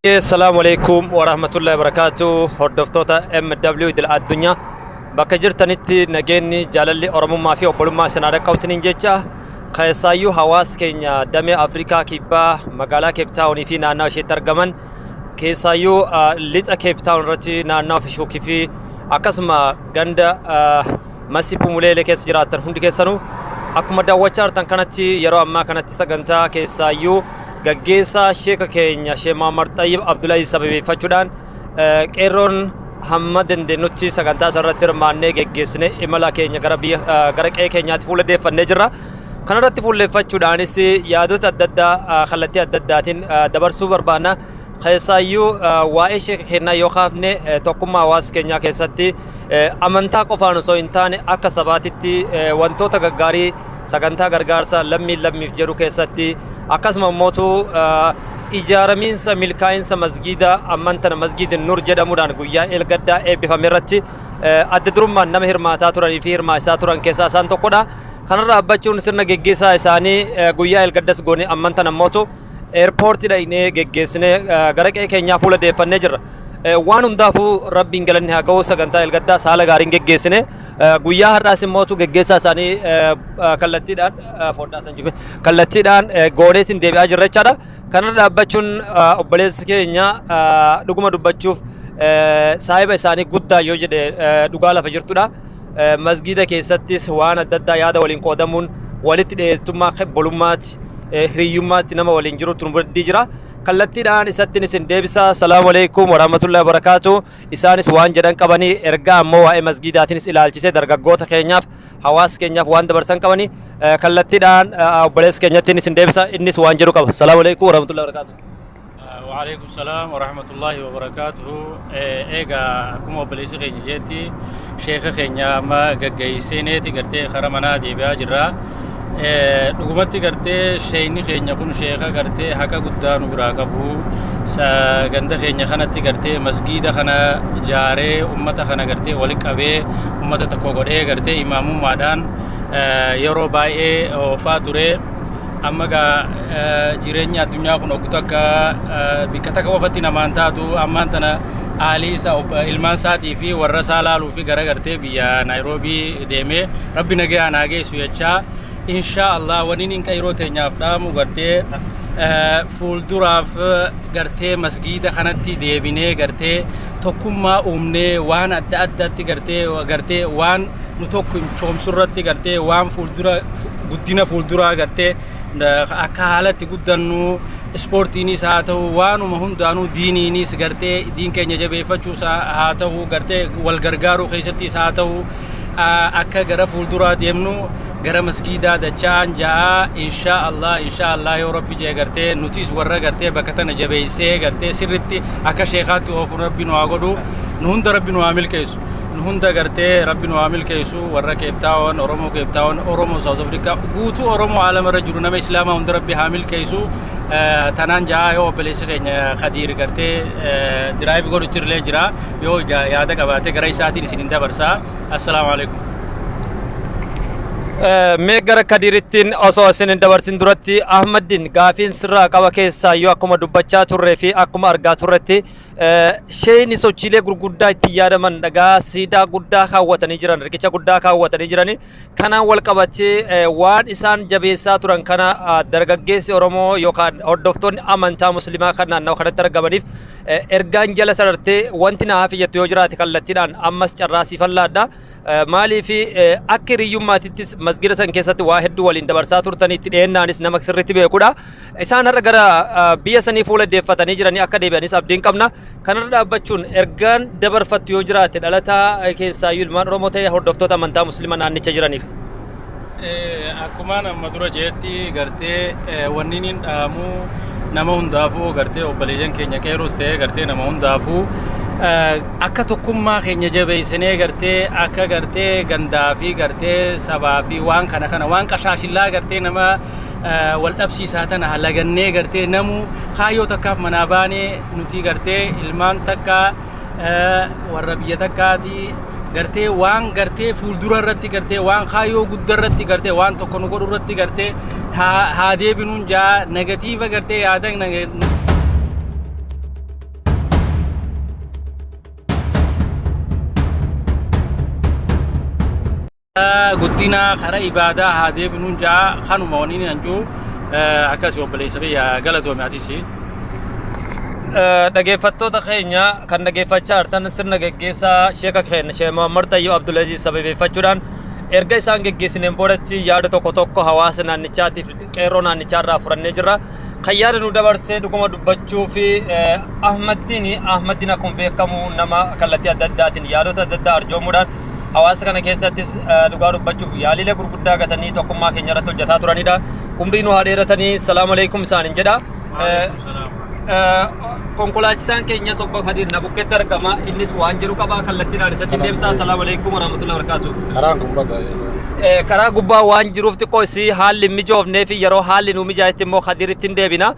السلام عليكم ورحمة الله وبركاته. هردفتوتا MW دل الدنيا بكجر تنتي نجني جلالي أرمو ما في أقول ما سنارة كوسنين جتة خيسايو هواس كينيا دمي أفريقيا كيبا مقالة كيبتاوني في نانا شيء ترجمان كيسايو ليت كيبتاون رتي نانا في شوكي في أكاسما غندا مسيبو مولي كيس جراتن هندي كيسانو أكما داوچار تنكنتي يرو أما كنتي سغنتا كيسايو gaggeessa sheeka keenya Sheekh Muhammad Tayyib Abdullahi sababeeffachuudhaan qeerroon hamma dandeenyutti sagantaa irratti hirmaannee geggeessine imala keenya gara qe'ee keenyaatti fuulleeffannee jirra. Kanarratti fuulleeffachuudhaanis yaadota adda addaa kallattii adda addaatiin dabarsuu barbaanna. Keessaayyuu waa'ee sheeka keenyaa yoo kaafne tokkummaa hawaasa keenyaa keessatti amantaa qofaan osoo hin taane akka sabaatitti wantoota gaggaarii sagantaa gargaarsa lammiif jedhu keessatti akkasuma mootu ijaaramiinsa milkaa'insa masgiida amantana masgiidin nur jedhamuudhaan guyyaa elgaddaa eebbifame irratti adda durummaan nama hirmaataa turanii fi hirmaasaa turan keessaa isaan tokkodha. Kanarraa abbachuun sirna geggeessaa isaanii guyyaa elgaddas goone amantana mootu eerpoortiidha inni geggeessine gara qe'ee keenyaa fuula deeffannee jirra. Waan hundaafuu rabbiin galanni haa ga'u sagantaa elgaddaa haala gaariin geggeessine guyyaa har'aas immootu geggeessaa isaanii kallattiidhaan gooneetiin deebi'aa jirra jechaadha. Kanarra dhaabbachuun obboleessi keenya dhuguma dubbachuuf saahiba isaanii guddaa yoo jedhe dhugaa lafa jirtudha. Masgiida keessattis waan adda addaa yaada waliin qoodamuun walitti dhiyeessummaa bolummaatti hiriyyummaatti nama waliin jirutti nu biratti jira. kallattiidhaan isattiin isin deebisa. Salaamu alaykum warahmatullahi wabarakatuh. Isaanis waan jedhan qabanii ergaa ammoo waa'ee masgiidaatiinis ilaalchisee dargaggoota keenyaaf hawaasa keenyaaf waan dabarsan qabanii kallattiidhaan obboleessa keenyattiin isin deebisa. Innis waan jedhu qaba. Salaamu alaykum warahmatullahi wabarakatuh. وعليكم السلام ورحمة الله وبركاته. إيجا كم أبليس خيني جتي شيخ خينيا ما جايسينتي قرتي خرمنا دي بأجرا dhugumatti gartee sheeyni keenya kun sheeka gartee haqa guddaa nu biraa qabu ganda keenya kanatti gartee masgiida kana ijaaree ummata kana gartee walitti qabee ummata tokko godhee gartee imaamummaadhaan yeroo baay'ee oofaa ture. Amma gaa jireenya addunyaa kun oggu takka bikka takka wafatti namaan taatu ammaan tana aaliisa ilmaan isaatii fi warra isaa laaluu fi gara gartee biyya Naayiroobii deemee rabbi nagaa naa geessu jechaa inshallah waniin qayroo teenyaaf dhaamu gartee fuulduraaf gartee masgiida kanatti deebinee gartee tokkummaa uumnee waan adda addaatti gartee waan nu tokko choomsurratti gartee waan fuuldura guddina fuulduraa gartee akka haalatti guddannu ispoortiinis haa ta'u waanuma hundaanuu diiniinis gartee diin keenya jabeeffachuus haa ta'u gartee wal gargaaruu keessattis haa ta'u akka gara fuulduraa deemnu gara masgiidaa dachaan jaa inshallah yoo rabbi jee gartee nutis warra gartee bakka tana jabeessee gartee sirritti akka sheekaatti oofu rabbi nu haa godhu nu hunda rabbi nu haa milkeessu nu hunda gartee rabbi nu haa milkeessu warra keeptaawwan oromoo South Africa guutuu oromoo alamarra jiru nama islaamaa hunda rabbi haa milkeessu tanaan jaa yoo obboleessi keenya Khadiir gartee diraayiv godhutti illee jira yoo yaada qabaate gara isaatiin isin dabarsaa. Assalaamu alaykum. Meeggara Khadiirittiin osoo isin dabarsin duratti Ahmadin gaafiin sirraa qaba keessaa yoo akkuma dubbachaa turree fi akkuma argaa turretti sheeyni sochiilee gurguddaa itti yaadaman dhagaa siidaa guddaa kaawwatanii jiran riqicha guddaa kaawwatanii jirani kanaan wal qabatee waan isaan jabeessaa turan kana dargaggeessi Oromoo yookaan hordoftoonni amantaa musliimaa kan naannoo kanatti argamaniif ergaan jala sarartee wanti naaf iyyattu yoo jiraate kallattiidhaan ammas carraasiifan laadha. Maalii fi akka hiriyyummaatittis masgiida san keessatti waa hedduu waliin dabarsaa turtanii itti dhiyeennaanis nama sirriitti beekudha. Isaan har'a gara biyya sanii fuula deeffatanii jiranii akka deebi'anis abdiin qabna. Kanarra dhaabbachuun ergaan dabarfattu yoo jiraate dhalataa keessaayyuu ilmaan Oromoo ta'e hordoftoota amantaa musliimaa naannicha jiraniif. Akkuma nama dura jeetti gartee wanni inni dhaamu nama hundaafuu gartee obboleeyyan keenya qeerroos ta'e gartee nama hundaafuu akka tokkummaa keenya jabeessinee gartee akka gartee gandaa fi gartee sabaa fi waan kana waan qashaashillaa gartee nama wal dhabsiisaa tana halagannee gartee namu kaayyoo takkaaf manaa baanee nuti gartee ilmaan takka warra biyya takkaati gartee waan gartee fuuldura irratti gartee waan kaayyoo guddaa irratti gartee waan tokko nu godhu irratti gartee haa deebinuun jaa negatiiva gartee yaada guddina kara ibadaa haa deebinuun jaa kanuma waniin anjuu akkasii obboleessa biyya galatoome atisi. Dhaggeeffattoota keenya kan dhaggeeffachaa jirtan sirna geggeessaa Sheeka keenya Sheekh Muhammad Tayyib Abdulaziz sababeeffachuudhaan erga isaan geggeessineen boodatti yaada tokko tokko hawaasa naannichaatiif qeerroo naannichaarraa furannee jirra. Kan yaada nu dabarsee dhuguma dubbachuu fi Ahmaddiin akkuma beekamu nama kallattii adda addaatiin yaadota adda addaa arjoomuudhaan hawaasa kana keessattis dhugaa dubbachuuf yaalilee gurguddaa gatanii tokkummaa keenya irratti hojjetaa turanidha. Umrii nu haa dheeratanii salaamu alaikum isaaniin jedha. Konkolaachisaan keenya sobba Fadiir na bukkeetti argama. Innis waan jiru qaba kallattiidhaan isatti deemsaa. Salaamu alaikum warahmatullahi wabarakatuh. Karaa gubbaa waan jiruuf xiqqoo isii haalli mijoofnee fi yeroo haalli nu mijaayetti immoo Fadiiritti hin deebina.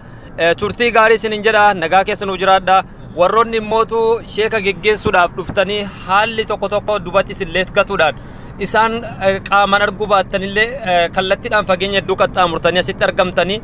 Turtii gaarii isiniin jedha nagaa keessa nu jiraadha. Warroonni immootu Sheeka geggeessuudhaaf dhuftanii haalli tokko tokko dubatti isinlee gatuudhaan isaan qaamaan arguu baattanillee kallattiidhaan fageenya hedduu qaxxaamurtanii asitti argamtanii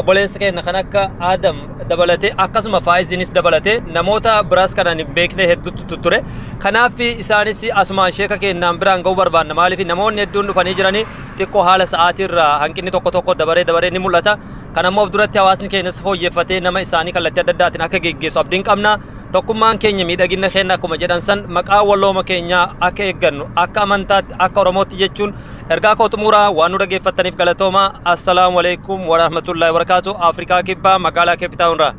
obboleessa keenya kan akka Adam dabalatee akkasuma Faayizinis dabalatee namoota biraas kanaan hin beekne hedduutu ture. Kanaaf isaanis asumaan Sheeka keenyaan biraan ga'uu barbaanna. Maaliif namoonni hedduun dhufanii jiranii xiqqoo haala sa'aatiirraa hanqinni tokko tokko dabaree ni mul'ata. Kanammoo of duratti hawaasni keenyas fooyyeffatee nama isaanii kallattii adda addaatiin akka geggeessu abdiin qabna. Tokkummaan keenya miidhagina keenya akkuma jedhan san maqaa wallooma keenyaa akka eeggannu akka amantaatti akka Oromootti jechuun ergaa koo xumuraa waan nu dhaggeeffattaniif galatooma. Assalaamu alaikum warahmatullahi wabarakatuh. Afrikaa kibbaa magaalaa Keepitaawunirraa.